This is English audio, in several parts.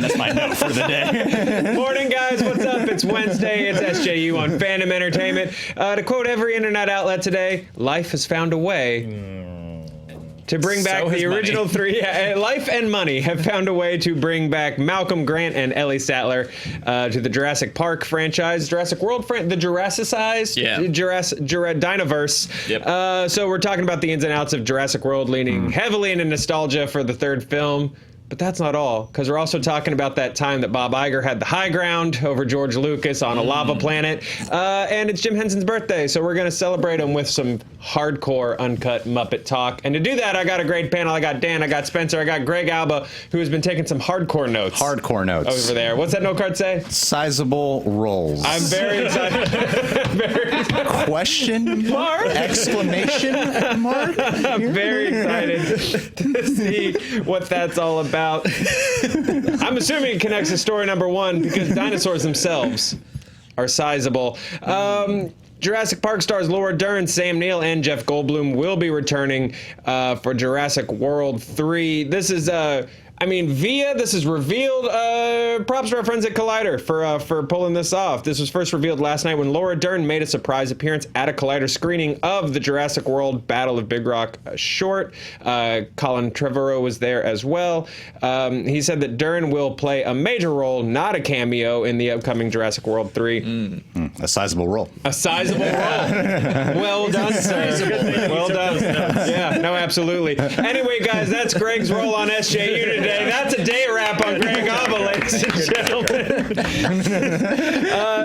That's my note for the day. Morning, guys. What's up? It's Wednesday. It's SJU on Fandom Entertainment. To quote every internet outlet today, life has found a way to bring back the original three. Life and money have found a way to bring back Malcolm Grant and Ellie Sattler to the Jurassic Park franchise, Jurassic World, the Jurassicized, Dinoverse. Yep. So we're talking about the ins and outs of Jurassic World, leaning heavily into nostalgia for the third film. But that's not all, because we're also talking about that time that Bob Iger had the high ground over George Lucas on a lava planet. And it's Jim Henson's birthday, so we're going to celebrate him with some hardcore, uncut Muppet talk. And to do that, I got a great panel. I got Dan, I got Spencer, I got Greg Alba, who has been taking some hardcore notes. Hardcore notes. Over there. What's that note card say? Sizable roles. I'm very excited. Question mark? Exclamation mark? I'm very excited to see what that's all about. I'm assuming it connects to story number one because dinosaurs themselves are sizable. Jurassic Park stars Laura Dern, Sam Neill, and Jeff Goldblum will be returning for Jurassic World 3. This is this is revealed. Props to our friends at Collider for pulling this off. This was first revealed last night when Laura Dern made a surprise appearance at a Collider screening of the Jurassic World Battle of Big Rock short. Colin Trevorrow was there as well. He said that Dern will play a major role, not a cameo, in the upcoming Jurassic World 3. A sizable role. A sizable role. Well done, sir. Well done. Yeah, no, absolutely. Anyway, guys, that's Greg's role on SJU today. That's a day wrap on Greg Alba, ladies and gentlemen.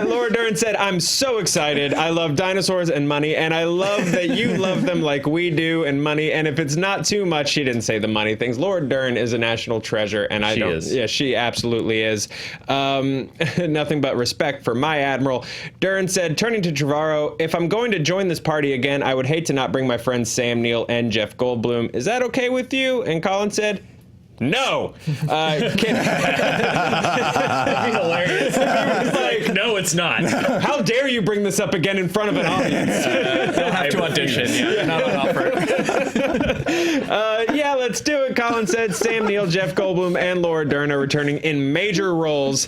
Laura Dern said, "I'm so excited. I love dinosaurs and money, and I love that you love them like we do, and money. And if it's not too much," she didn't say the money things. Laura Dern is a national treasure, and I don't. Yeah, she absolutely is. Nothing but respect for my admiral. Dern said, turning to Trevorrow, "If I'm going to join this party again, I would hate to not bring my friends Sam Neill and Jeff Goldblum. Is that okay with you?" And Colin said, "No." That'd be hilarious. Like, no, it's not. How dare you bring this up again in front of an audience? They'll have to audition. Yeah, not on offer. Yeah, let's do it. Colin said Sam Neill, Jeff Goldblum, and Laura Dern are returning in major roles.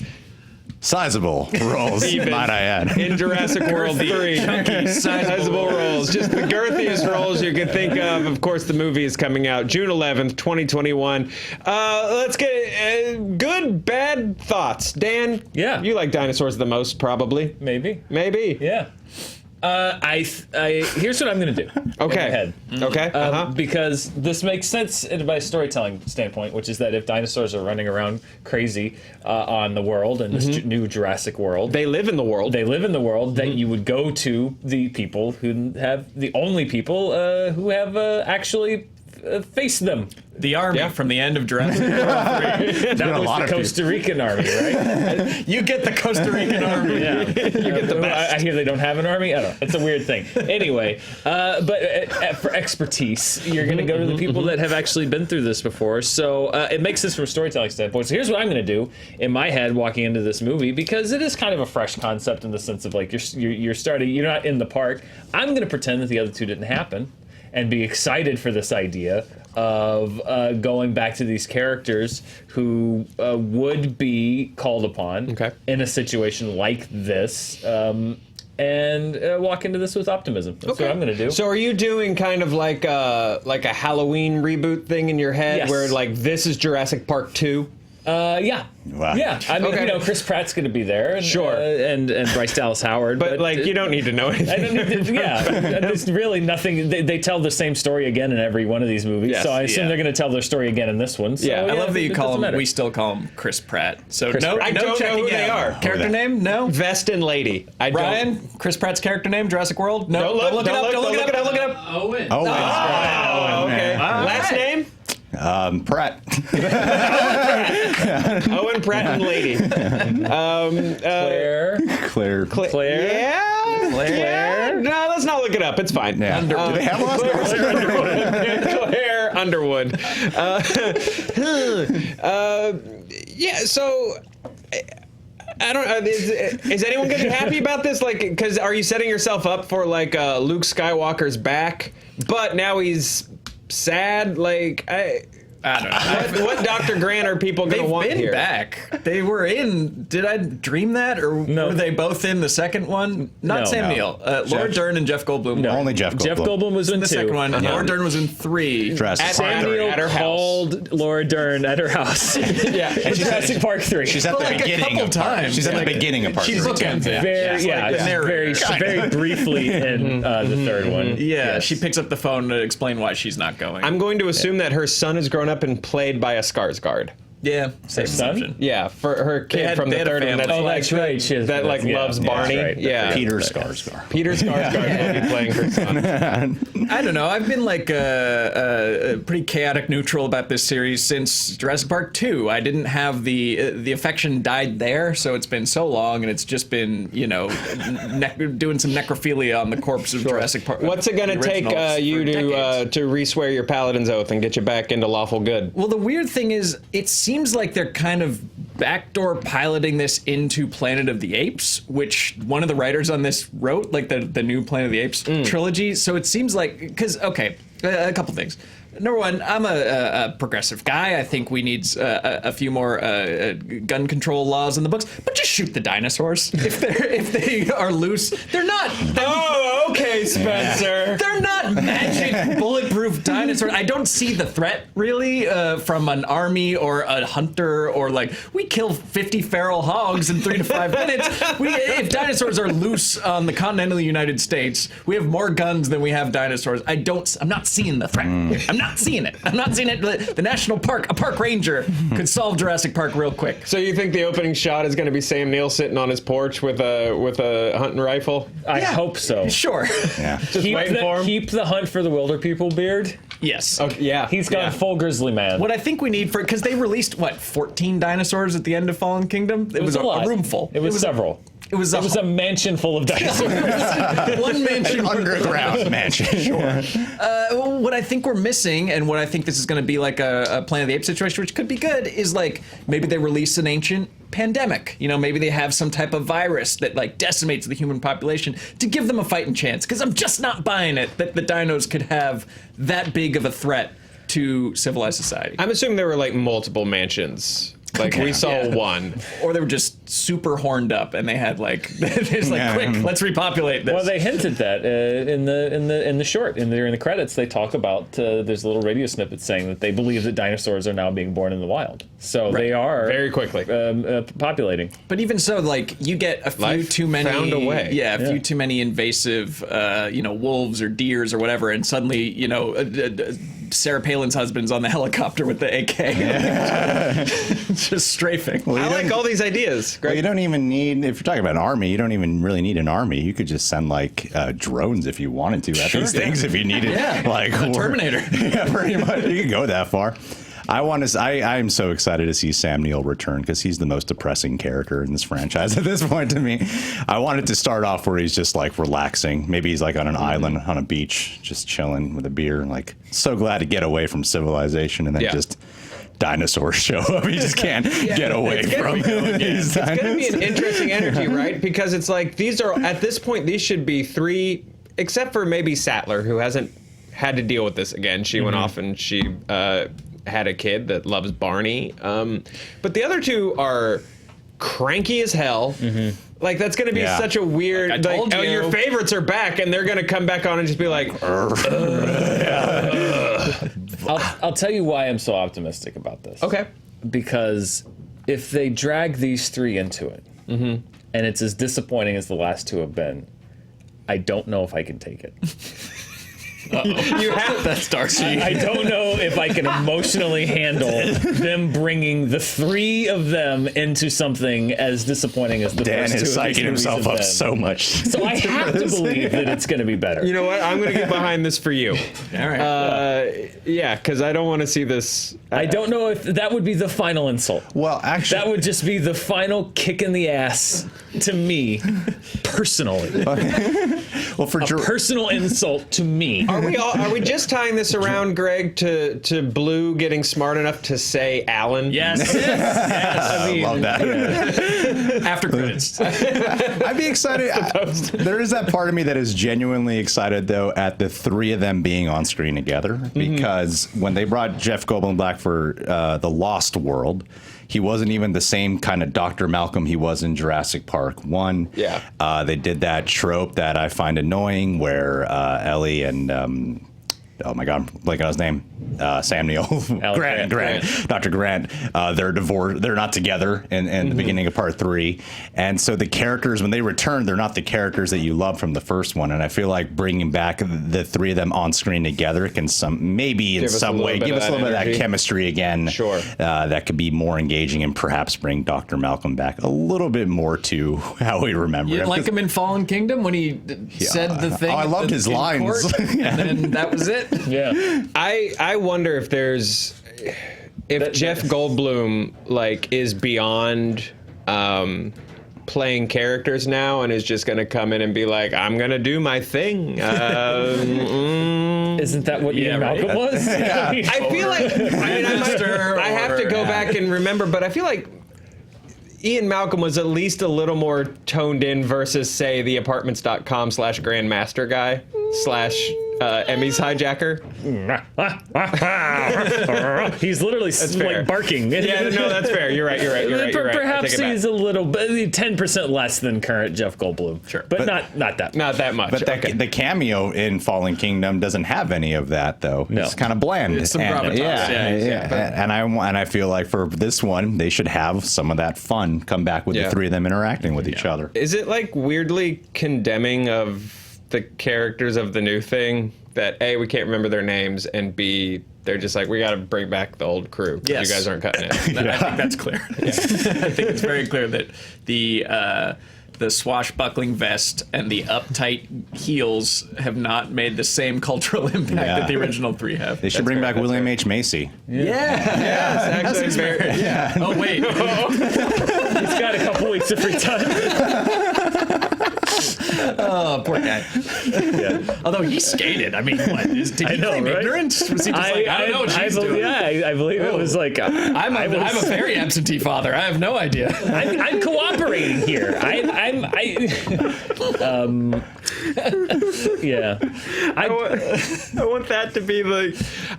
Sizable roles, might I add. In Jurassic World 3. Sizable roles. Just the girthiest roles you could think of. Of course, the movie is coming out June 11th, 2021. Let's get good, bad thoughts. Dan? Yeah. You like dinosaurs the most, probably. Maybe. Yeah. Here's what I'm going to do. Okay. In my head. Okay. Because this makes sense by a storytelling standpoint, which is that if dinosaurs are running around crazy on the world in this new Jurassic World, They live in the world. that you would go to the people who have the only people who have actually faced them. The army from the end of Jurassic World 3. That was the Costa Rican army, right? You get the Costa Rican army. Yeah. You get the best. I hear they don't have an army. I don't know. It's a weird thing. Anyway, but for expertise, you're going to go to the people that have actually been through this before. So it makes sense from a storytelling standpoint. So here's what I'm going to do in my head walking into this movie, because it is kind of a fresh concept in the sense of like you're starting, you're not in the park. I'm going to pretend that the other two didn't happen and be excited for this idea of going back to these characters who would be called upon in a situation like this, and walk into this with optimism. That's what I'm going to do. So are you doing kind of like a Halloween reboot thing in your head, where like this is Jurassic Park 2? Yeah. Wow. Yeah. I mean, Chris Pratt's going to be there. And, Sure. And Bryce Dallas Howard. But like, you don't need to know anything. I don't need to, there's really nothing. They tell the same story again in every one of these movies. Yes. So I assume they're going to tell their story again in this one. So, Yeah. I love that you call him. matter. We still call him Chris Pratt. So Chris no, Pratt. I don't know who they are. Character name? No. Vest and Lady. Ryan, Chris Pratt's character name, Jurassic World? No. Don't look it up. Don't look it up. Owen. Oh, Okay. Last name? Pratt. Owen Pratt and Lady. Claire. Claire. Yeah. No, let's not look it up. It's fine. Yeah. Do they have last names? Claire Underwood. Yeah. So. I don't know. Is anyone going to be happy about this? Like, because are you setting yourself up for like Luke Skywalker's back, but now he's sad? Like, I don't know. What Dr. Grant are people going to They've want been here? back. They were in. Did I dream that, or No. were they both in the second one? Not No. Sam No. Neill. Laura Dern and Jeff Goldblum. No. were Only Jeff Goldblum. Jeff Goldblum was in in the 2. second one. Uh-huh. Laura Dern was in 3. Jurassic At Park. Sam three. Neill Samuel at her house. called Laura Dern at her house. Yeah. In Jurassic Park 3. She's at Well, the like a beginning couple of Park. times. She's at Like, the beginning of Part she's 3. bookends it. very, like the very, narrator. very briefly in the third one. Yeah, Yes. she picks up the phone to explain why she's not going. I'm going to assume that her son has grown up and played by a Skarsgård. yeah, same son? assumption. Yeah, for her kid had- from they the had a third one. family. That's Oh, like, that's right. She has- that like yeah, loves yeah, Barney. that's right. Yeah, Peter Skarsgård. Peter Skarsgård will be playing her son. I don't know. I've been like pretty chaotic neutral about this series since Jurassic Park 2. I didn't have the affection died there, so it's been so long, and it's just been doing some necrophilia on the corpse of Jurassic Park. What's it going to the take originals you for decades. to re-swear your paladin's oath and get you back into lawful good? Well, the weird thing is, it seems like they're kind of backdoor piloting this into Planet of the Apes, which one of the writers on this wrote, like the new Planet of the Apes trilogy. So it seems like, because, okay, a couple things. Number one, I'm a progressive guy. I think we need a few more gun control laws in the books, but just shoot the dinosaurs if they are loose. They're not. Oh, okay, Spencer. They're not magic bulletproof dinosaurs. I don't see the threat really from an army or a hunter or like we kill 50 feral hogs in 3 to 5 minutes. If dinosaurs are loose on the continental United States, we have more guns than we have dinosaurs. I'm not seeing the threat. I'm not seeing it. I'm not seeing it. The national park, a park ranger could solve Jurassic Park real quick. So you think the opening shot is going to be Sam Neill sitting on his porch with a hunting rifle? I hope so. Sure. Yeah. Just waiting for him? Keep the hunt for the wilder people beard. Yes. Okay, yeah. He's gone full grizzly man. What I think we need because they released 14 dinosaurs at the end of Fallen Kingdom. It was a lot. a room full. It was several. It was a mansion full of dinosaurs. one mansion. Underground mansion. Sure. What I think we're missing, and what I think this is going to be like a Planet of the Apes situation, which could be good, is like maybe they release an ancient pandemic. Maybe they have some type of virus that like decimates the human population to give them a fighting chance. Because I'm just not buying it that the dinos could have that big of a threat to civilized society. I'm assuming there were like multiple mansions. Like we saw one. Or they were just super horned up, and they had like, it's like, quick, let's repopulate this. Well, they hinted that in the short, during the credits, they talk about there's a little radio snippet saying that they believe that dinosaurs are now being born in the wild. So they are Very quickly. populating. But even so, like you get a few Life too many, found a way. Yeah, a few too many invasive, wolves or deers or whatever, and suddenly, Sarah Palin's husband's on the helicopter with the AK, just strafing. Well, I you like don't- all these ideas. Well, Greg. you don't even need, if you're talking about an army, you don't even really need an army. You could just send like drones if you wanted to at these things if you needed. Yeah, like a Terminator. Yeah, pretty much. You could go that far. I am so excited to see Sam Neill return because he's the most depressing character in this franchise at this point to me. I wanted to start off where he's just like relaxing. Maybe he's like on an island on a beach, just chilling with a beer. Like so glad to get away from civilization, and then just dinosaurs show up. You just can't get away from these It's going to be dinosaurs. an interesting energy, right? Because it's like these are at this point these should be 3, except for maybe Sattler, who hasn't had to deal with this again. She went off and she had a kid that loves Barney. But the other 2 are cranky as hell. Like that's going to be such a weird. Like I told you. your favorites are back, and they're going to come back on and just be like, I'll tell you why I'm so optimistic about this. okay. Because if they drag these 3 into it, and it's as disappointing as the last 2 have been, I don't know if I can take it. You have That's dark. I don't know if I can emotionally handle them bringing the 3 of them into something as disappointing as the Dan first 2 is of these psyching movies himself have up been. so much. So I have to believe that it's going to be better. You know what? I'm going to get behind this for you. All right. Yeah, because I don't want to see this. I don't know if that would be the final insult. Well, actually, That would just be the final kick in the ass to me, personally. well, Well, for personal insult to me. Are we just tying this around, Greg, to Blue getting smart enough to say Alan? Yes. I love that. After credits. I'd be excited. There is that part of me that is genuinely excited, though, at the three of them being on screen together. Because when they brought Jeff Goldblum back for The Lost World, he wasn't even the same kind of Dr. Malcolm he was in Jurassic Park 1. Yeah. They did that trope that I find annoying where Ellie and... oh my God, I'm blanking on his name. Sam Neill. Grant. Dr. Grant. They're divorced. They're not together in the beginning of part 3. And so the characters, when they return, they're not the characters that you love from the first one. And I feel like bringing back the three of them on screen together can maybe in some way give us a little bit of that chemistry again. Sure. That could be more engaging and perhaps bring Dr. Malcolm back a little bit more to how we remember You him. didn't like him in Fallen Kingdom when he said the thing? Oh, I loved his lines. Court, and then that was it? Yeah. I wonder if Jeff Goldblum is beyond playing characters now and is just going to come in and be like, I'm going to do my thing. Isn't that what Ian Malcolm was? I feel like I have to go back and remember, but I feel like Ian Malcolm was at least a little more toned in versus, say, the apartments.com/grandmaster guy / Emmy's hijacker. He's literally barking. Yeah, no, that's fair. You're right. Perhaps he's a little bit 10% less than current Jeff Goldblum. Sure, but not that. Not that much. But the cameo in Fallen Kingdom doesn't have any of that, though. No. It's kind of bland. It's some gravitas. Yeah. And I feel like for this one, they should have some of that fun come back with the three of them interacting with each other. Is it weirdly condemning of the characters of the new thing that A, we can't remember their names, and B, they're just we got to bring back the old crew. Yes. You guys aren't cutting it. I think that's clear. I think it's very clear that the swashbuckling vest and the uptight heels have not made the same cultural impact that the original three have. They should bring back William H. Macy. Yes, actually, Oh, wait. He's got a couple weeks of free time. Oh, poor guy. Although he skated. I mean, what? Did he claim ignorance? Was he just I don't know what she's doing? Yeah, I believe it was I'm a very absentee father. I have no idea. I'm cooperating here. Yeah. I want that to be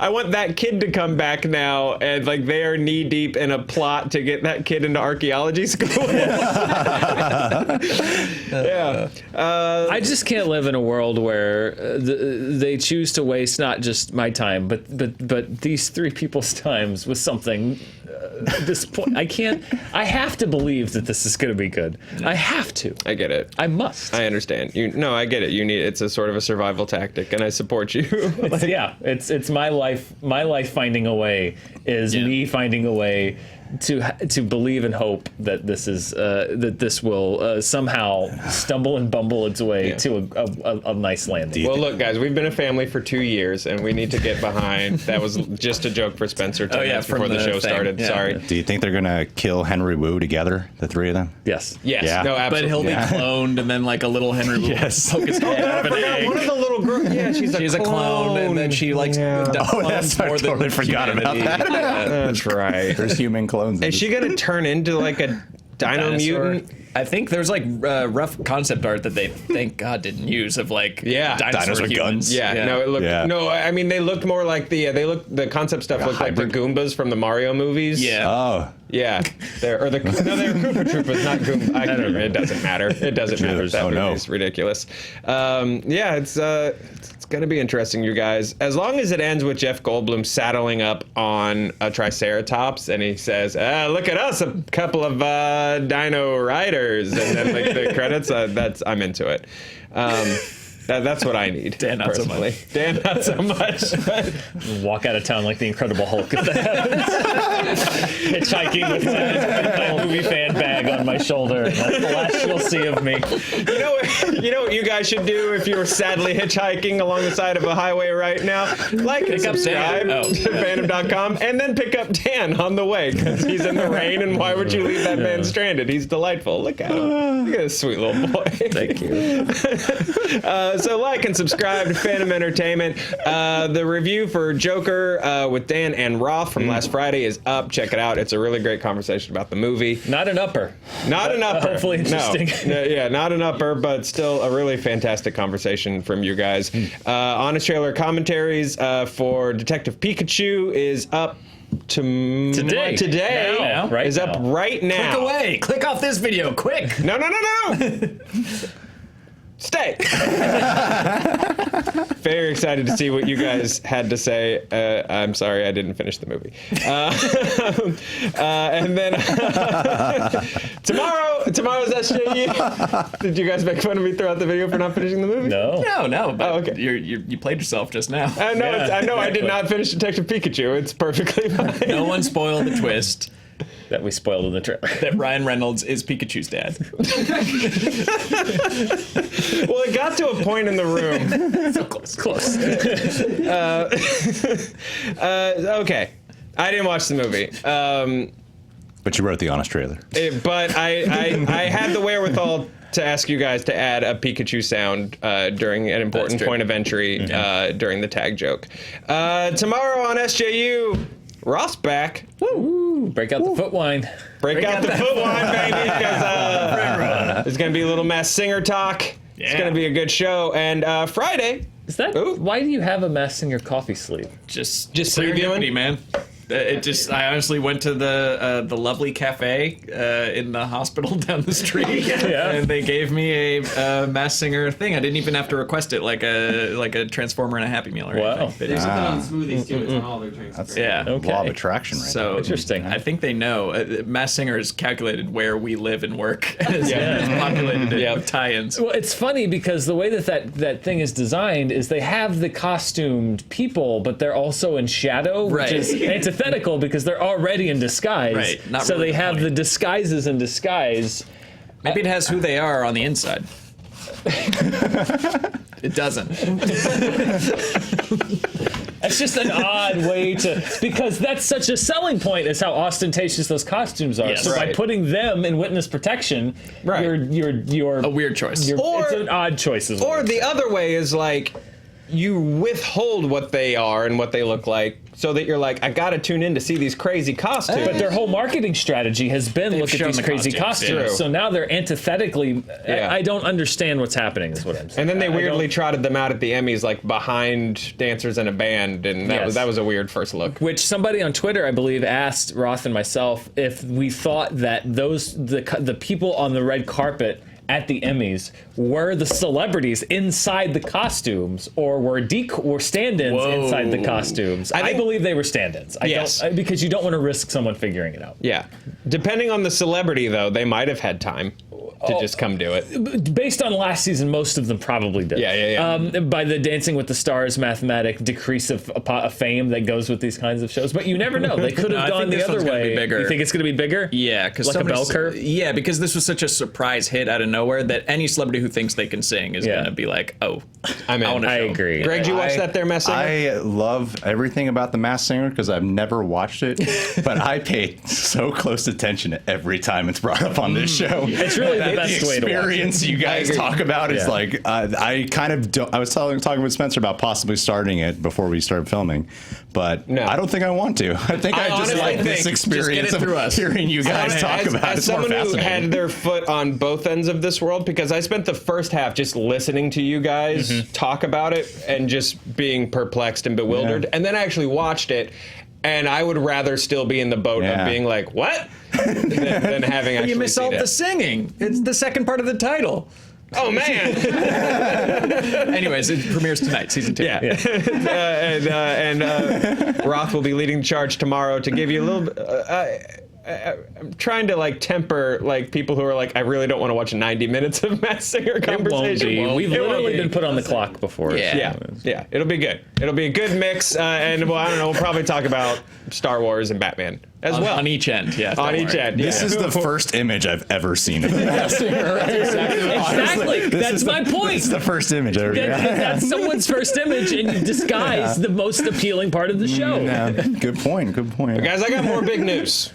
I want that kid to come back now and they are knee deep in a plot to get that kid into archaeology school. I just can't live in a world where they choose to waste not just my time, but these three people's times with something disappointing. I have to believe that this is going to be good. I have to. I get it. I must. I understand. I get it. It's a sort of a survival tactic, and I support you. It's my life. My life finding a way is me finding a way to believe and hope that this will somehow stumble and bumble its way to a nice landing. Well, look, guys, we've been a family for 2 years, and we need to get behind. That was just a joke for Spencer 10 minutes before the show started. Yeah. Sorry. Do you think they're gonna kill Henry Wu together, the three of them? Yes. Yes. Yeah. No, absolutely. But he'll be cloned, and then a little Henry will poke his head out of an egg. One of the little girls. Yeah, she's a clone, and then she I totally forgot about that. That's right. There's human clones. Is she gonna turn into a dino Dinosaur. mutant? I think there's rough concept art that they thank God didn't use of dinosaur with humans. guns. Yeah, no, it looked no. I mean, they looked more like the concept stuff looked like the Goombas from the Mario movies. Yeah. Oh. Yeah, they're Koopa Troopas, not Goombas. I don't know. It doesn't matter. It doesn't matter. That movie's ridiculous. It's gonna be interesting, you guys. As long as it ends with Jeff Goldblum saddling up on a Triceratops and he says, "Look at us, a couple of dino riders," and then the credits. I'm into it. That's what I need. Dan, not so personally. much. Dan, not so much. Walk out of town like the Incredible Hulk. Hitchhiking with my movie fan bag on on my shoulder. That's the last you'll see of me. You know what you guys should do if you were sadly hitchhiking along the side of a highway right now? Like and subscribe to Fandom.com and then pick up Dan on the way because he's in the rain and why would you leave that man stranded? He's delightful. Look at him. Look at this sweet little boy. Thank you. So like and subscribe to Fandom Entertainment. The review for Joker with Dan and Roth from last Friday is up. Check it out. It's a really great conversation about the movie. Not an upper. Not an upper. Hopefully interesting. No. Yeah, not an upper, but still a really fantastic conversation from you guys. Honest Trailer commentaries for Detective Pikachu is up today. Now, right is up now. right now. Click away. Click off this video, quick. No. Stay. Very excited to see what you guys had to say. I'm sorry I didn't finish the movie. And then tomorrow's SJU. Did you guys make fun of me throughout the video for not finishing the movie? No. But okay. you played yourself just now. I know. I did not finish Detective Pikachu. It's perfectly fine. No one spoiled the twist That we spoiled in the trailer. that Ryan Reynolds is Pikachu's dad. Well, it got to a point in the room. So close. Okay. I didn't watch the movie. But you wrote the honest trailer. But I had the wherewithal to ask you guys to add a Pikachu sound during an important point of entry during the tag joke. Tomorrow on SJU, Roth's back. Woo! Break out the foot wine. Break out the foot wine, baby, because there's going to be a little Mass Singer talk. Yeah. It's going to be a good show. And Friday... Is that why do you have a Mass Singer coffee sleeve? Just previewing? serendipity, man. I honestly went to the lovely cafe in the hospital down the street, and they gave me a Mass Singer thing. I didn't even have to request it, like a Transformer and a Happy Meal or anything. They There's just- something on smoothies too. It's on all their drinks. That's Yeah. Okay. law of attraction, right? So Interesting. I think they know. Mass Singer has calculated where we live and work. It's populated it with tie-ins. Well, it's funny because the way that thing is designed is they have the costumed people, but they're also in shadow, which Right. is antithetical because they're already in disguise. Right. Not So really they have funny. the disguises in disguise. Maybe it has who they are on the inside. It doesn't. It's just an odd way to, because that's such a selling point is how ostentatious those costumes are. Yes. So by Right. putting them in witness protection, Right. you're A weird choice. Or- it's an odd choice as well. Or the other way is like you withhold what they are and what they look like so that you're like, I gotta tune in to see these crazy costumes. But their whole marketing strategy has been look at shown these the crazy costumes, costumes. yeah. So now they're antithetically. Yeah. I don't understand what's happening. Is what I'm saying. And then they I weirdly don't- trotted them out at the Emmys, like behind dancers in a band, and Yes. that was a weird first look. Which somebody on Twitter, I believe, asked Roth and myself if we thought that the people on the red carpet at the Emmys were the celebrities inside the costumes, or were stand-ins Whoa. inside the costumes. I think- believe they were stand-ins. Yes. Because you don't want to risk someone figuring it out. Yeah. Depending on the celebrity, though, they might have had time to just come do it. Based on last season, most of them probably did. Yeah. By the Dancing with the Stars mathematic decrease of fame that goes with these kinds of shows, but you never know. They could No, have I gone think the this other one's gonna way. be bigger. You think it's going to be bigger? Yeah, because Like a bell curve? Yeah, because this was such a surprise hit out of nowhere that any celebrity who thinks they can sing is Yeah. going to be like, oh, I'm in. I want to I show. agree. Greg, did you watch that there, Mass Singer? I love everything about the Masked Singer because I've never watched it, but I pay so close attention to every time it's brought up on this show. It's really the That best way to watch it. experience you guys talk about is Yeah. like I kind of don't. I was talking with Spencer about possibly starting it before we started filming, but No. I don't think I want to. I think I just honestly like think this just get experience it through us. of hearing you guys talk about it. As It's more someone who fascinating. had their foot on both ends of this world, because I spent the first half just listening to you guys talk about it and just being perplexed and bewildered, Yeah. and then I actually watched it, and I would rather still be in the boat Yeah. of being like, what? than having actually You miss all seen the it. sing. It's the second part of the title. Oh, man. Anyways, it premieres tonight, season 2. Yeah. and Roth will be leading the charge tomorrow to give you a little I'm trying to like temper like people who are like, I really don't want to watch 90 minutes of Mass Singer conversation. It won't be. We've It won't literally be. been put on the clock before. Yeah. Yeah, it'll be good. It'll be a good mix, and well, I don't know. We'll probably talk about Star Wars and Batman as well. On each end, yeah. On each end. Yeah. This is the first image I've ever seen of the Masked Singer. Exactly. That's my point. It's the first image I've ever seen. That's someone's first image, and you disguise the most appealing part of the show. Yeah, good point. Guys, I got more big news.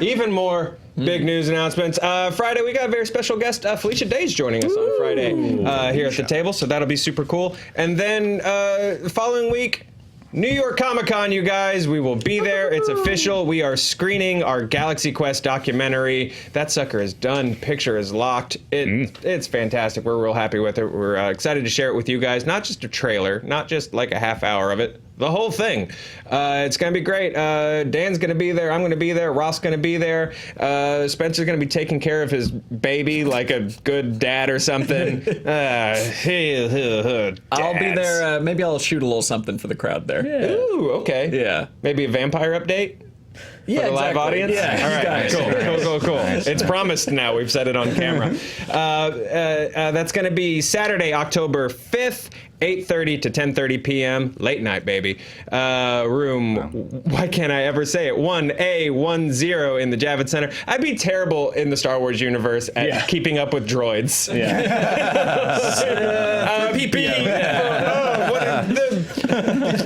Even more big news announcements. Friday, we got a very special guest, Felicia Day's joining us on Friday here at the table, so that'll be super cool. And then the following week, New York Comic-Con, you guys. We will be there. It's official. We are screening our Galaxy Quest documentary. That sucker is done. Picture is locked. It's fantastic. We're real happy with it. We're excited to share it with you guys. Not just a trailer, not just like a half hour of it. The whole thing. It's going to be great. Dan's going to be there. I'm going to be there. Roth's going to be there. Spencer's going to be taking care of his baby like a good dad or something. I'll be there. Maybe I'll shoot a little something for the crowd there. Yeah. Ooh, okay. Yeah. Maybe a vampire update? Yeah, For the live exactly. audience? Yeah. All right, Nice. cool. It's promised now. We've said it on camera. That's going to be Saturday, October 5th, 8:30 to 10:30 p.m. Late night, baby. Room, why can't I ever say it? 1A10 in the Javits Center. I'd be terrible in the Star Wars universe at keeping up with droids.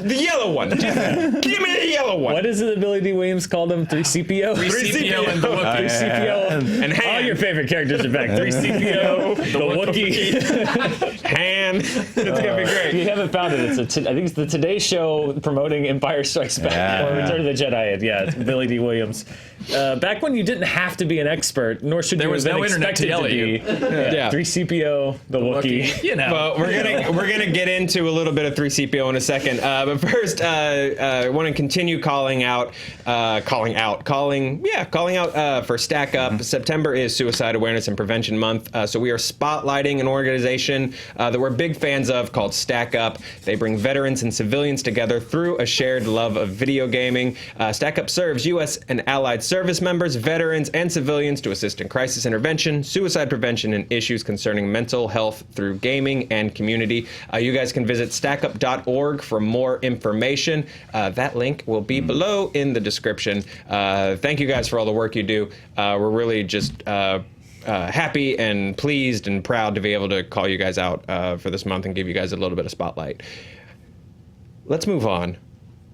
The yellow one. Just give me the yellow one. What is it that Billy D. Williams called him? 3CPO? 3CPO and the Wookiee. 3CPO. And Han. All your favorite characters are back. 3CPO, the Wookiee. Han. It's going to be If great. you haven't found it, I think it's the Today Show promoting Empire Strikes Back or Return of the Jedi. Yeah, it's Billy D. Williams. Back when you didn't have to be an expert, nor should There you was have been no internet to expected yell at be. you. Yeah. 3CPO, the Wookiee. You know. Well, we're gonna get into a little bit of 3CPO in a second, but first, I want to continue calling out for Stack Up. September is Suicide Awareness and Prevention Month, so we are spotlighting an organization that we're big fans of called Stack Up. They bring veterans and civilians together through a shared love of video gaming. Stack Up serves U.S. and allied service members, veterans, and civilians to assist in crisis intervention, suicide prevention, and issues concerning mental health through gaming and community. You guys can visit stackup.org for more information. That link will be below in the description. Thank you guys for all the work you do. We're really just happy and pleased and proud to be able to call you guys out for this month and give you guys a little bit of spotlight. Let's move on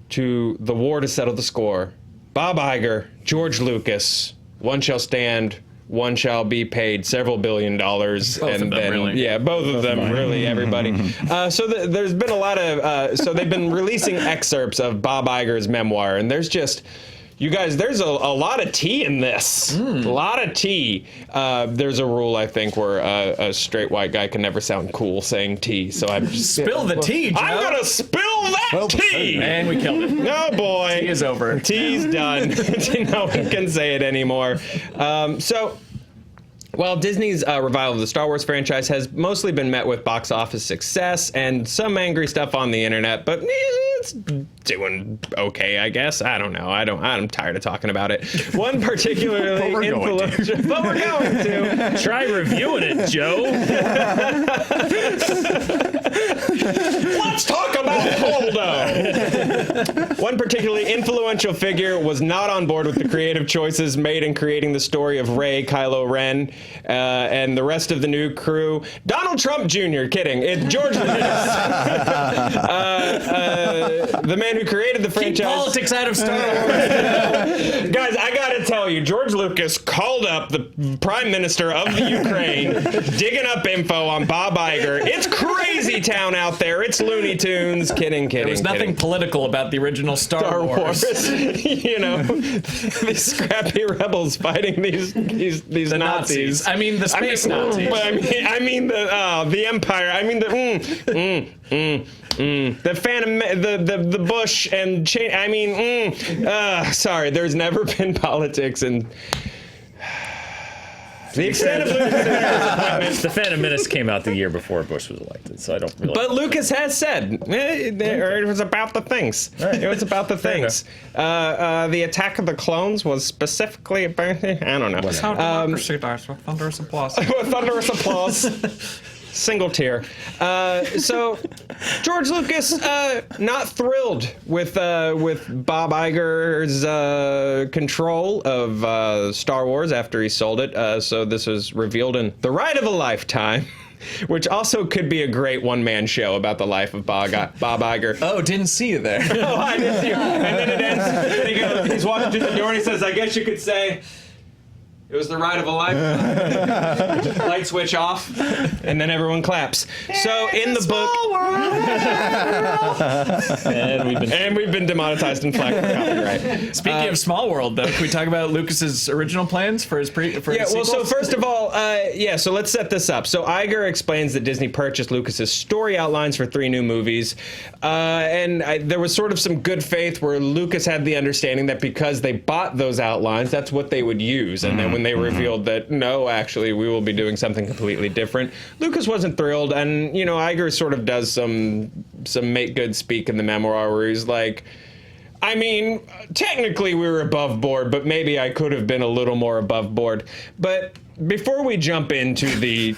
to the war to settle the score. Bob Iger, George Lucas, one shall stand, one shall be paid several $1 billion. Both of them, really. Yeah, both of them, really, everybody. So there's been a lot of, so they've been releasing excerpts of Bob Iger's memoir, and there's just, you guys, there's a lot of tea in this. A lot of tea. There's a rule, I think, where a straight white guy can never sound cool saying tea. So I'm just Spill the tea, Joe. I'm gonna spill that tea. And we killed it. Oh boy, Tea is over. Tea's done. No one can say it anymore. So. While Disney's revival of the Star Wars franchise has mostly been met with box office success and some angry stuff on the internet, but it's doing okay, I guess. I don't know. I'm tired of talking about it. One particularly influential. But we're going to. Try reviewing it, Joe. Let's talk about Holdo. One particularly influential figure was not on board with the creative choices made in creating the story of Rey, Kylo Ren, and the rest of the new crew. Donald Trump Jr. Kidding. It's George Lucas. The man who created the franchise. Keep politics out of Star Wars. Guys, I gotta tell you, George Lucas called up the Prime Minister of the Ukraine, digging up info on Bob Iger. It's crazy town out there. It's Looney Tunes. Kidding. There was nothing political about the original Star Wars. You know, these scrappy rebels fighting these The Nazis. I mean, the space Nazis. But I mean the Empire. I mean the Phantom, the Bush and chain. I mean, sorry. There's never been politics and. The extent of Lucas's disappointment. The Phantom Menace came out the year before Bush was elected, so I don't really. But Lucas has said it was about the things. It was about the things. The Attack of the Clones was specifically about. I don't know. That's how democracy dies, with thunderous applause. With thunderous applause. Single tear. So George Lucas not thrilled with Bob Iger's control of Star Wars after he sold it. So this was revealed in The Ride of a Lifetime, which also could be a great one-man show about the life of Bob Iger. Oh, didn't see you there. Oh, I didn't see you. And then it ends. And he's walking through the door and he says, "I guess you could say it was the ride of a lifetime." Light switch off, and then everyone claps. So in the book, and we've been demonetized and flagged for copyright. Speaking of Small World, though, can we talk about Lucas's original plans for his his Well, so sequels? first of all, so let's set this up. So Iger explains that Disney purchased Lucas's story outlines for 3 new movies, and there was sort of some good faith where Lucas had the understanding that because they bought those outlines, that's what they would use, and then when they revealed that no, actually, we will be doing something completely different, Lucas wasn't thrilled, and Iger sort of does some make good speak in the memoir where he's like, I mean, technically we were above board, but maybe I could have been a little more above board. But before we jump into the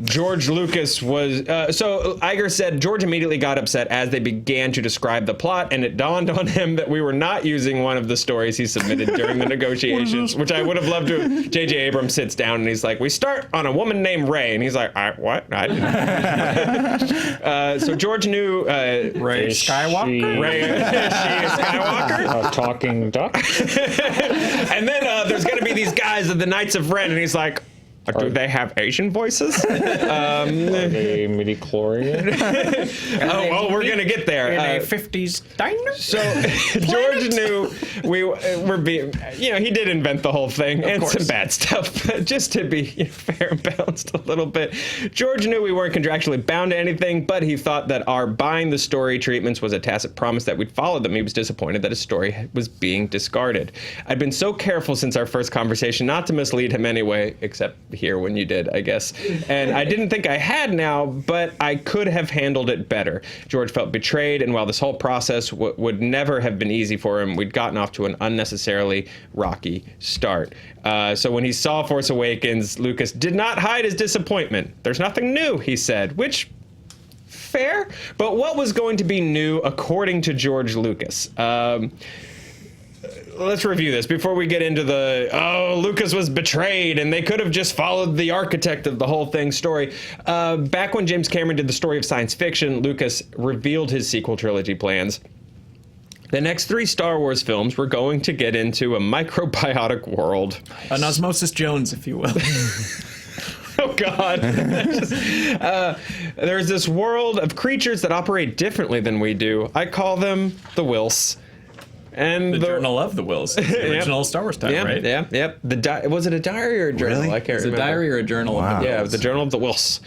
George Lucas was, so Iger said George immediately got upset as they began to describe the plot, and it dawned on him that we were not using one of the stories he submitted during the negotiations, which I would have loved to. J.J. Abrams sits down and he's like, "We start on a woman named Ray," and he's like, "What? I didn't." So George knew Ray Skywalker? Ray, she is Skywalker. A talking duck. And then there's going to be these guys of the Knights of Ren, and he's like, do they have Asian voices? A midi-chlorian. Oh, we're going to get there. In a 50s diner? So George knew we were being, he did invent the whole thing and some bad stuff, but just to be fair and balanced a little bit. George knew we weren't contractually bound to anything, but he thought that our buying the story treatments was a tacit promise that we'd follow them. He was disappointed that his story was being discarded. I'd been so careful since our first conversation not to mislead him anyway, except here when you did, I guess. And I didn't think I had now, but I could have handled it better. George felt betrayed, and while this whole process would never have been easy for him, we'd gotten off to an unnecessarily rocky start. So when he saw Force Awakens, Lucas did not hide his disappointment. There's nothing new, he said, which fair, but what was going to be new according to George Lucas? Let's review this before we get into Lucas was betrayed and they could have just followed the architect of the whole thing story. Back when James Cameron did the story of science fiction, Lucas revealed his sequel trilogy plans. The next 3 Star Wars films were going to get into a microbiotic world. An Osmosis Jones, if you will. Oh, God. There's this world of creatures that operate differently than we do. I call them the Wills. And the Journal of the Wills. The original Star Wars title, right? Yep. Was it a diary or a journal? Really? I can't It's remember. a diary or a journal of the Wills. Yeah, it was the Journal of the Wills.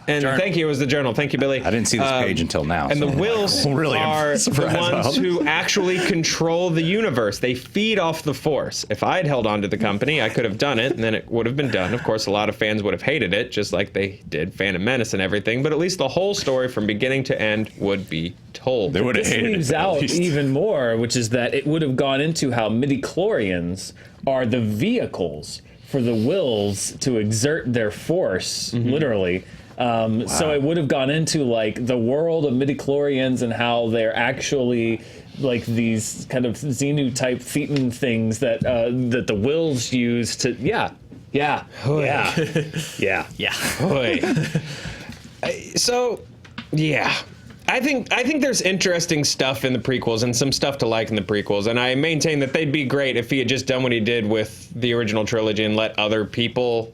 And Journal. thank you, it was the journal. Thank you, Billy. I didn't see this page until now. And so the Wills really are the surprised ones about it. who actually control the universe. They feed off the Force. If I had held on to the company, I could have done it, and then it would have been done. Of course, a lot of fans would have hated it, just like they did Phantom Menace and everything, but at least the whole story from beginning to end would be told. They would have This hated leaves it. at out least. even more, which is that it would have gone into how midi-chlorians are the vehicles for the Wills to exert their force, literally. So it would have gone into like the world of midi-chlorians and how they're actually like these kind of Xenu type Thetan things that that the Wills use to yeah. Boy. So, yeah. I think there's interesting stuff in the prequels and some stuff to like in the prequels, and I maintain that they'd be great if he had just done what he did with the original trilogy and let other people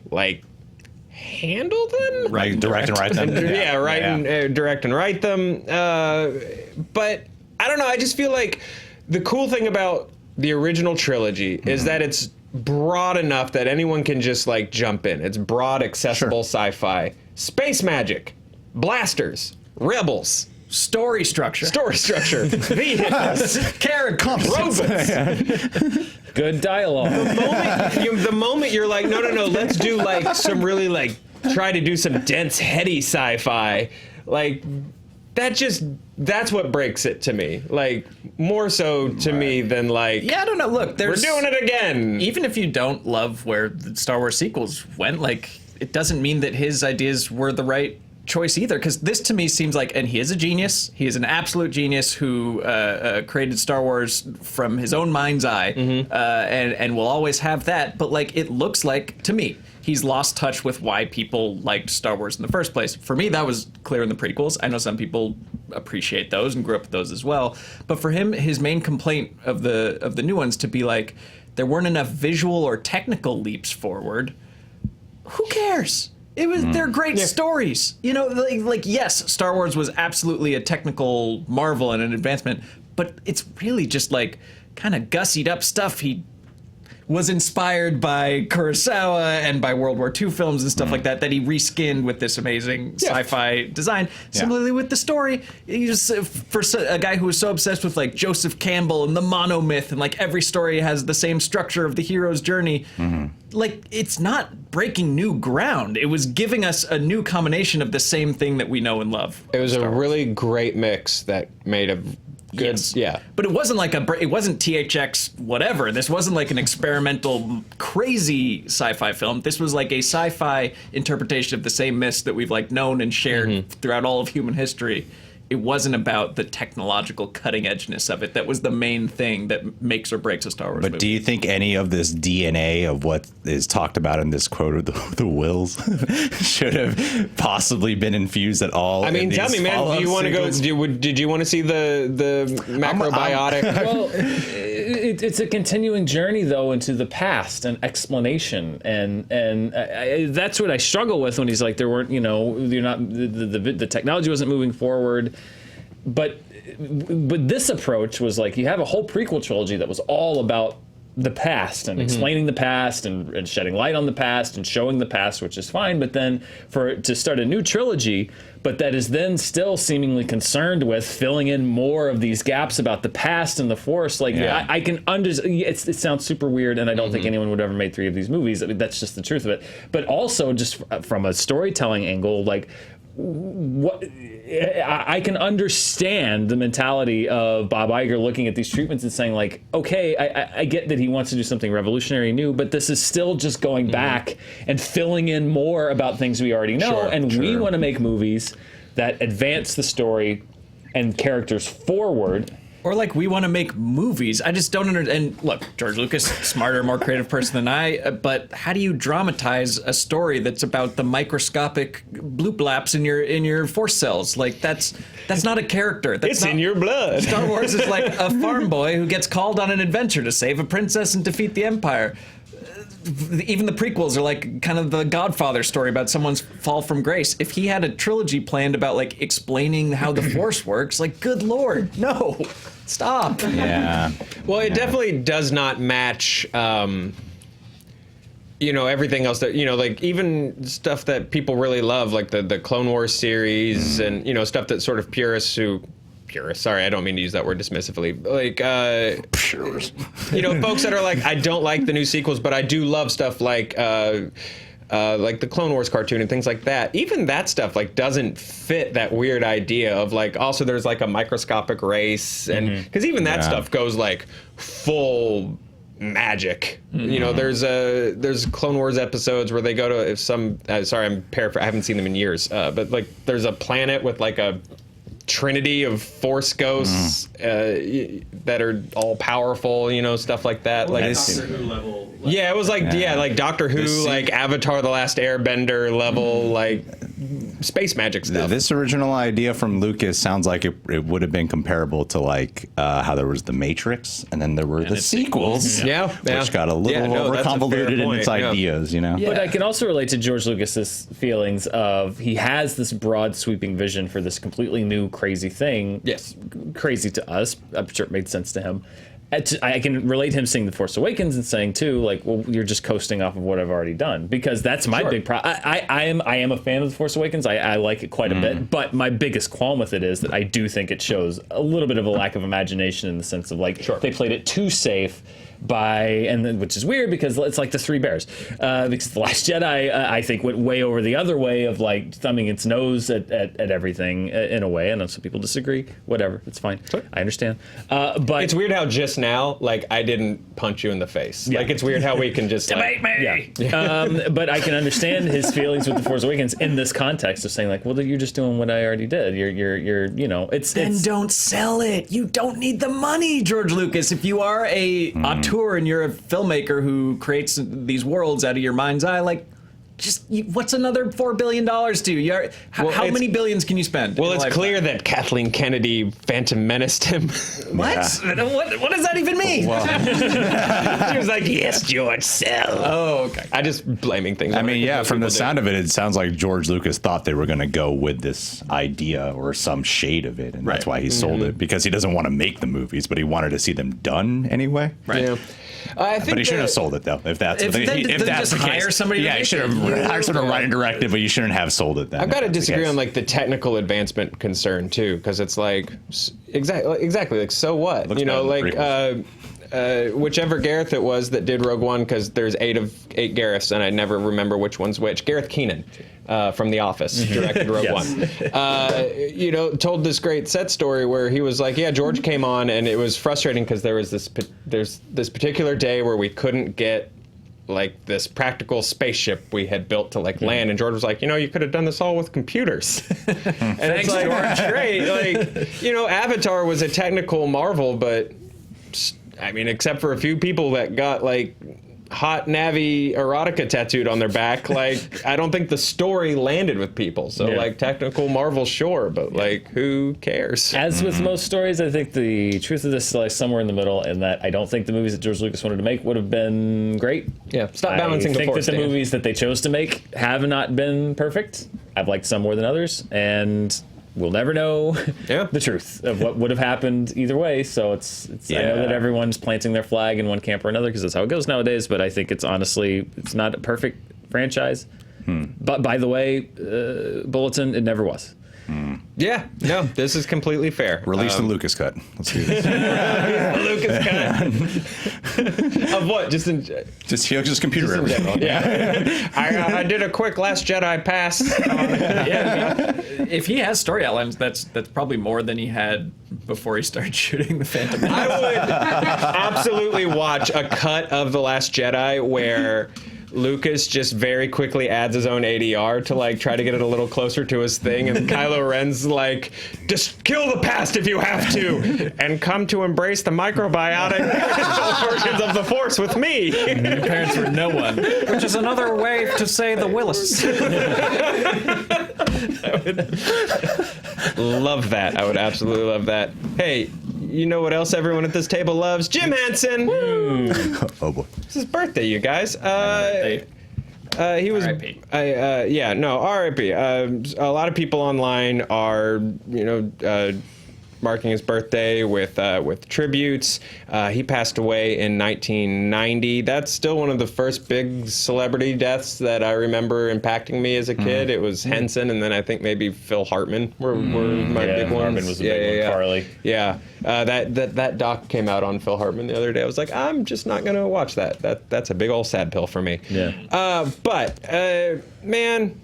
handle them. Right, direct and write them. Direct and write them. But I don't know. I just feel like the cool thing about the original trilogy is that it's broad enough that anyone can just jump in. It's broad, accessible sci-fi, space magic, blasters, rebels. Story structure. Vehicles. Characters. Robots. Good dialogue. The moment you're like, no, let's do some really try to do some dense, heady sci-fi. That's what breaks it to me. More so to me than Yeah, I don't know. Look, we're doing it again. Even if you don't love where the Star Wars sequels went, it doesn't mean that his ideas were the right choice either, because this to me seems like, and he is a genius, he is an absolute genius who created Star Wars from his own mind's eye, and will always have that, but like it looks like to me he's lost touch with why people liked Star Wars in the first place. For me, that was clear in the prequels. I know some people appreciate those and grew up with those as well, but for him, his main complaint of the new ones to be like there weren't enough visual or technical leaps forward. Who cares? It was they're great stories. You know, like yes, Star Wars was absolutely a technical marvel and an advancement, but it's really just like kind of gussied up stuff. He was inspired by Kurosawa and by World War II films and stuff like that he reskinned with this amazing sci-fi design. Similarly with the story, he just, for a guy who was so obsessed with like Joseph Campbell and the monomyth and like every story has the same structure of the hero's journey, like it's not breaking new ground. It was giving us a new combination of the same thing that we know and love. It was a really great mix that made a good, but it wasn't like it wasn't THX whatever. This wasn't like an experimental crazy sci-fi film. This was like a sci-fi interpretation of the same myths that we've like known and shared throughout all of human history. It wasn't about the technological cutting edgeness of it. That was the main thing that makes or breaks a Star Wars movie. But do you think any of this DNA of what is talked about in this quote of the wills should have possibly been infused at all? I mean, tell me, man, do you want to go? Did you want to see the macrobiotic? Well, it's a continuing journey though into the past and explanation, and that's what I struggle with when he's like, there weren't, you're not the technology wasn't moving forward. But this approach was like you have a whole prequel trilogy that was all about the past and explaining the past and shedding light on the past and showing the past, which is fine. But then to start a new trilogy, but that is then still seemingly concerned with filling in more of these gaps about the past and the Force. Like I can understand. It sounds super weird, and I don't think anyone would ever make 3 of these movies. I mean, that's just the truth of it. But also just from a storytelling angle, like. What I can understand the mentality of Bob Iger looking at these treatments and saying like, okay, I get that he wants to do something revolutionary new, but this is still just going back and filling in more about things we already know. We want to make movies that advance the story and characters forward. Or like we want to make movies. I just don't understand. And look, George Lucas, smarter, more creative person than I. But how do you dramatize a story that's about the microscopic bloop laps in your force cells? Like that's not a character. That's in your blood. Star Wars is like a farm boy who gets called on an adventure to save a princess and defeat the Empire. Even the prequels are like kind of the Godfather story about someone's fall from grace. If he had a trilogy planned about like explaining how the Force works, like good Lord, no, stop. Yeah. Well, it definitely does not match, everything else that, like even stuff that people really love, like the Clone Wars series and, stuff that sort of purists, sorry, I don't mean to use that word dismissively. Like, folks that are like, I don't like the new sequels, but I do love stuff like the Clone Wars cartoon and things like that. Even that stuff like doesn't fit that weird idea of like, also there's like a microscopic race, and because even that stuff goes like full magic. There's Clone Wars episodes where they go to sorry, I'm paraphrasing. I haven't seen them in years, but like there's a planet with like a trinity of Force ghosts that are all powerful, stuff like that. Well, like Doctor Who level. Yeah, it was like like Doctor Who, like Avatar: The Last Airbender level, like space magic stuff. This original idea from Lucas sounds like it would have been comparable to like how there was the Matrix, and then there were the sequels, which got a little over convoluted in its ideas, But I can also relate to George Lucas's feelings of he has this broad sweeping vision for this completely new crazy thing. Yes, crazy to us. I'm sure it made sense to him. I can relate to him seeing The Force Awakens and saying too, like, well, you're just coasting off of what I've already done, because that's my big problem. I am a fan of The Force Awakens. I like it quite a bit, but my biggest qualm with it is that I do think it shows a little bit of a lack of imagination in the sense of like they played it too safe. which is weird because it's like the Three Bears. Because The Last Jedi, I think, went way over the other way of like thumbing its nose at everything in a way. And some people disagree. Whatever, it's fine. I understand. But It's weird how just now, like, I didn't punch you in the face. Yeah. Like, it's weird how we can just Debate me. Yeah. But I can understand his feelings with The Force Awakens in this context of saying like, well, you're just doing what I already did. You're Then don't sell it. You don't need the money, George Lucas. If you are a auteur and you're a filmmaker who creates these worlds out of your mind's eye, like, what's another $4 billion to? How many billions can you spend? Well, in a it's lifetime? clear that Kathleen Kennedy Phantom menaced him. What? What does that even mean? She was like, yes, George, sell. Oh, okay. I just blaming things. I on mean, it, yeah, 'cause from the most people sound of it, it sounds like George Lucas thought they were going to go with this idea or some shade of it, and that's why he sold it, because he doesn't want to make the movies, but he wanted to see them done anyway. Right. Yeah. I think But he shouldn't have that- sold it though. If that's If then that's just the case. hire somebody to Yeah, he make should it. have hired someone to write and direct it, but you shouldn't have sold it then. I've got to if that's the disagree case. on like the technical advancement concern too, because it's like exactly like so what Looks you know better than like whichever Gareth it was that did Rogue One, because there's 8 Gareths and I never remember which one's which. Gareth Keenan from The Office directed Rogue One. Told this great set story where he was like, yeah, George came on and it was frustrating because there's this particular day where we couldn't get like this practical spaceship we had built to like land, and George was like, you could have done this all with computers. And it's like, great, like, Avatar was a technical marvel, but I mean, except for a few people that got like hot Navi erotica tattooed on their back, like I don't think the story landed with people. So like technical marvel, sure, but like who cares? As with most stories, I think the truth of this is like somewhere in the middle, in that I don't think the movies that George Lucas wanted to make would have been great. Yeah, stop balancing the I think force, that the Dan. movies that they chose to make have not been perfect. I've liked some more than others, and we'll never know the truth of what would have happened either way. So it's I know that everyone's planting their flag in one camp or another because that's how it goes nowadays. But I think it's not a perfect franchise. But by the way, Bulletin, it never was. Yeah, no, this is completely fair. Release the Lucas cut. Let's do this. Lucas cut. Of what? just computer everything. Yeah. I did a quick Last Jedi pass. If he has story outlines, that's probably more than he had before he started shooting the Phantom Menace. I would absolutely watch a cut of The Last Jedi where Lucas just very quickly adds his own ADR to like try to get it a little closer to his thing, and Kylo Ren's like, just kill the past if you have to, and come to embrace the microbiotic versions of the Force with me. Your parents were no one, which is another way to say the Willis. Love that. I would absolutely love that. Hey, you know what else everyone at this table loves? Jim Henson. Oh boy. It's his birthday, you guys. He was. R.I.P. R.I.P. A lot of people online are, marking his birthday with tributes. He passed away in 1990. That's still one of the first big celebrity deaths that I remember impacting me as a kid. It was Henson, and then I think maybe Phil Hartman were my big ones. Hartman was a big one. Carly. Yeah, that doc came out on Phil Hartman the other day. I was like, I'm just not gonna watch that. That's a big old sad pill for me. Yeah. Man.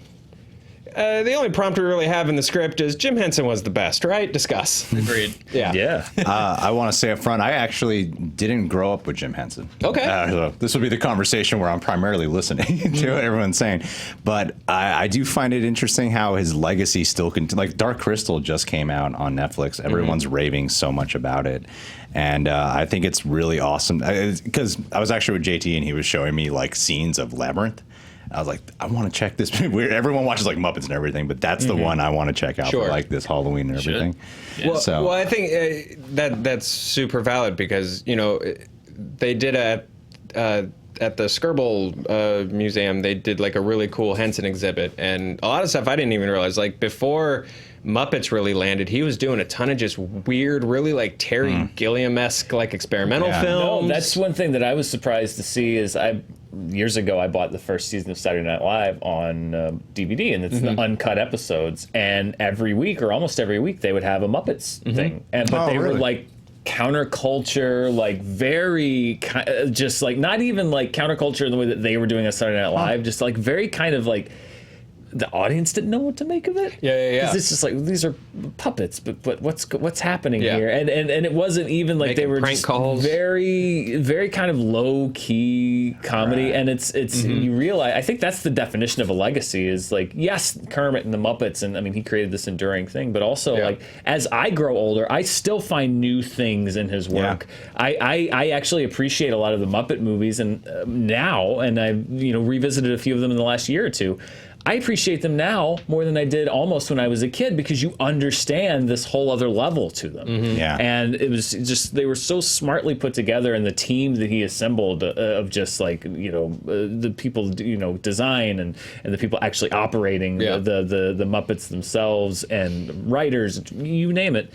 The only prompt we really have in the script is Jim Henson was the best, right? Discuss. Agreed. Yeah. Yeah. I want to say up front, I actually didn't grow up with Jim Henson. Okay. This will be the conversation where I'm primarily listening to what everyone's saying. But I do find it interesting how his legacy still continues. Like Dark Crystal just came out on Netflix. Everyone's raving so much about it. And I think it's really awesome. Because I was actually with JT and he was showing me like scenes of Labyrinth. I was like, I want to check this. Weird. Everyone watches like Muppets and everything, but that's the one I want to check out for like this Halloween and everything. Well, I think that's super valid because they did at the Skirble Museum. They did like a really cool Henson exhibit, and a lot of stuff I didn't even realize. Like before Muppets really landed, he was doing a ton of just weird, really like Terry Gilliam-esque like experimental films. No, that's one thing that I was surprised to see is years ago I bought the first season of Saturday Night Live on DVD, and it's the uncut episodes, and every week or almost every week they would have a Muppets thing, but they were like counterculture, like very just like not even like counterculture in the way that they were doing on Saturday Night Live, just like very kind of like the audience didn't know what to make of it. Yeah. 'Cause it's just like these are puppets, but what's happening Yeah. here? And it wasn't even like they Making were prank just calls. very kind of low key comedy. And it's you realize, I think that's the definition of a legacy is like, yes, Kermit and the Muppets, and I mean he created this enduring thing, but also like as I grow older, I still find new things in his work. I actually appreciate a lot of the Muppet movies and now, and I've revisited a few of them in the last year or two. I appreciate them now more than I did almost when I was a kid because you understand this whole other level to them. Yeah. And it was just, they were so smartly put together, and the team that he assembled of just like, the people, design and the people actually operating the Muppets themselves and writers, you name it.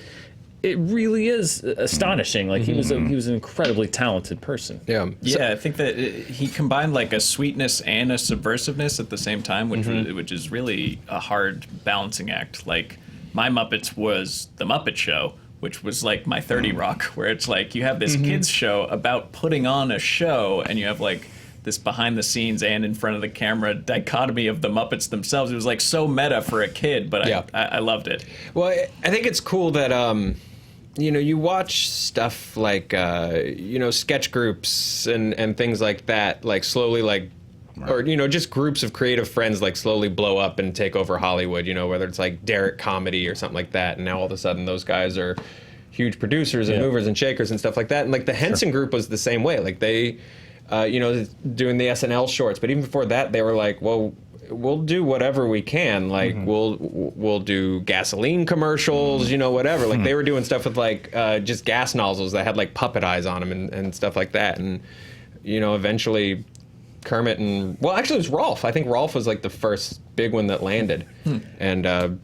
It really is astonishing. Like he was an incredibly talented person. Yeah. Yeah, I think that he combined like a sweetness and a subversiveness at the same time, which is really a hard balancing act. Like my Muppets was the Muppet Show, which was like my 30 Rock, where it's like you have this kids show about putting on a show, and you have like this behind the scenes and in front of the camera dichotomy of the Muppets themselves. It was like so meta for a kid, but I loved it. Well, I think it's cool that you watch stuff like sketch groups and things like that, like slowly or just groups of creative friends like slowly blow up and take over Hollywood, whether it's like Derek Comedy or something like that, and now all of a sudden those guys are huge producers and movers and shakers and stuff like that. And like the Henson group was the same way. Like they doing the SNL shorts, but even before that they were like, well, we'll do whatever we can. Like we'll do gasoline commercials, whatever. Like they were doing stuff with like just gas nozzles that had like puppet eyes on them and stuff like that. And eventually Kermit and actually it was Rolf. I think Rolf was like the first big one that landed, and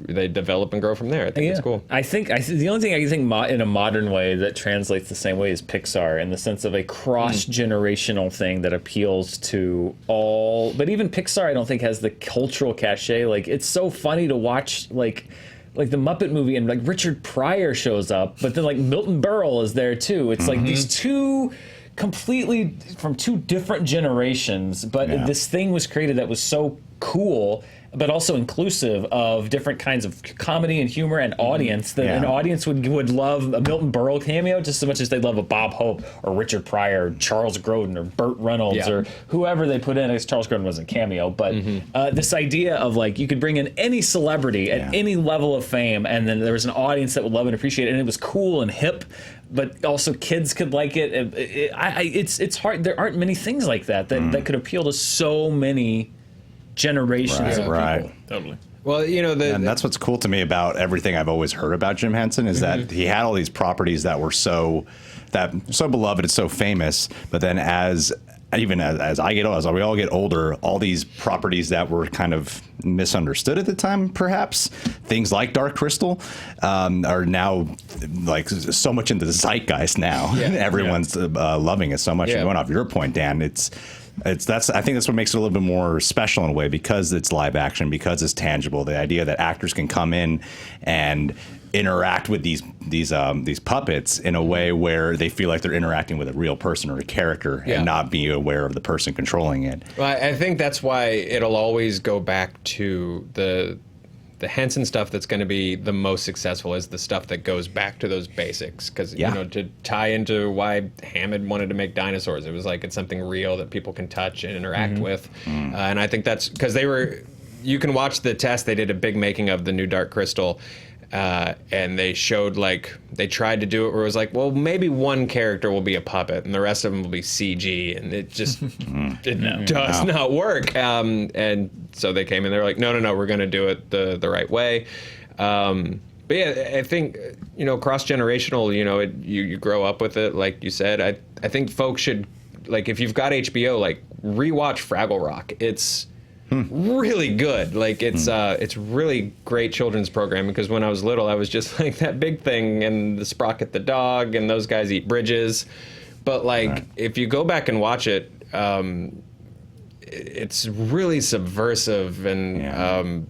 they develop and grow from there. I think it's cool. I think the only thing I can think in a modern way that translates the same way is Pixar, in the sense of a cross-generational thing that appeals to all. But even Pixar, I don't think has the cultural cachet. Like it's so funny to watch, like the Muppet movie, and like Richard Pryor shows up, but then like Milton Berle is there too. It's like these two completely from two different generations, but this thing was created that was so cool, but also inclusive of different kinds of comedy and humor and audience, that an audience would love a Milton Berle cameo just as much as they'd love a Bob Hope or Richard Pryor or Charles Grodin or Burt Reynolds or whoever they put in. I guess Charles Grodin wasn't a cameo, but this idea of like you could bring in any celebrity at any level of fame, and then there was an audience that would love and appreciate it, and it was cool and hip, but also kids could like it. It's hard. There aren't many things like that could appeal to so many generations of people. Totally. Well, and that's what's cool to me about everything I've always heard about Jim Henson is that he had all these properties that were so beloved, it's so famous. But then as I get old, as we all get older, all these properties that were kind of misunderstood at the time, perhaps things like Dark Crystal, are now like so much into the zeitgeist now. Everyone's loving it so much. And going off your point, Dan, I think that's what makes it a little bit more special in a way, because it's live action, because it's tangible. The idea that actors can come in and interact with these puppets in a way where they feel like they're interacting with a real person or a character and not be aware of the person controlling it. Well, I think that's why it'll always go back to the Henson stuff that's going to be the most successful is the stuff that goes back to those basics. Because, to tie into why Hammond wanted to make dinosaurs, it was like it's something real that people can touch and interact with. And I think that's because you can watch the test. They did a big making of the new Dark Crystal. And they showed they tried to do it where it was like, well, maybe one character will be a puppet and the rest of them will be CG, and it just does not work. And so they came in, they're like, no, we're going to do it the right way. But yeah, I think cross generational. You grow up with it, like you said. I think folks should if you've got HBO, rewatch Fraggle Rock. It's really good. It's really great children's programming, because when I was little, I was just like that Big Thing and the Sprocket the dog and those guys eat bridges. But if you go back and watch it, it's really subversive, and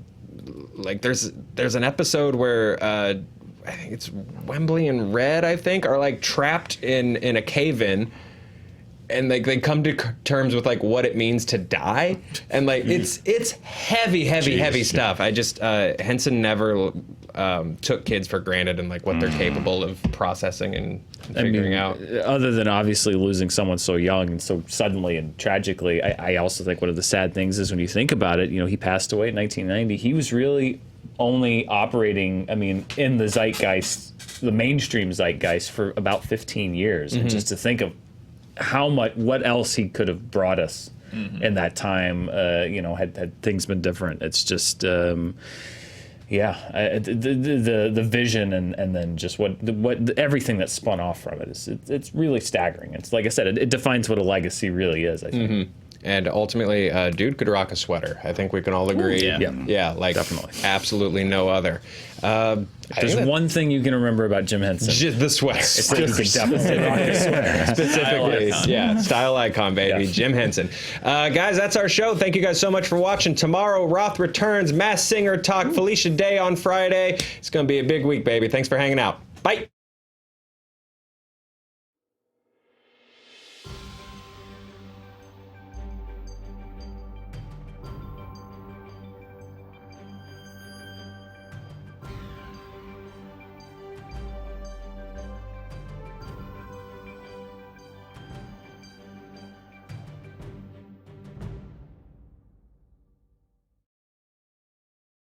there's an episode where I think it's Wembley and Red, I think, are like trapped in a cave-in. And like they come to terms with like what it means to die, and like it's heavy stuff. I just Henson never took kids for granted and like what they're capable of processing and figuring out. Other than obviously losing someone so young and so suddenly and tragically, I also think one of the sad things is when you think about it, he passed away in 1990. He was really only operating, in the zeitgeist, the mainstream zeitgeist, for about 15 years. And just to think of what else he could have brought us in that time, had things been different. It's just, the vision and then just what everything that spun off from it it's really staggering. It's like I said, it defines what a legacy really is, I think. And ultimately, dude could rock a sweater. I think we can all agree. Yeah, like definitely. Absolutely no other. There's one thing you can remember about Jim Henson. Just the sweater. It's that he could definitely rock a sweater. Specifically, style icon, baby, Jim Henson. Guys, that's our show. Thank you guys so much for watching. Tomorrow, Roth returns, Masked Singer Talk, Felicia Day on Friday. It's going to be a big week, baby. Thanks for hanging out. Bye.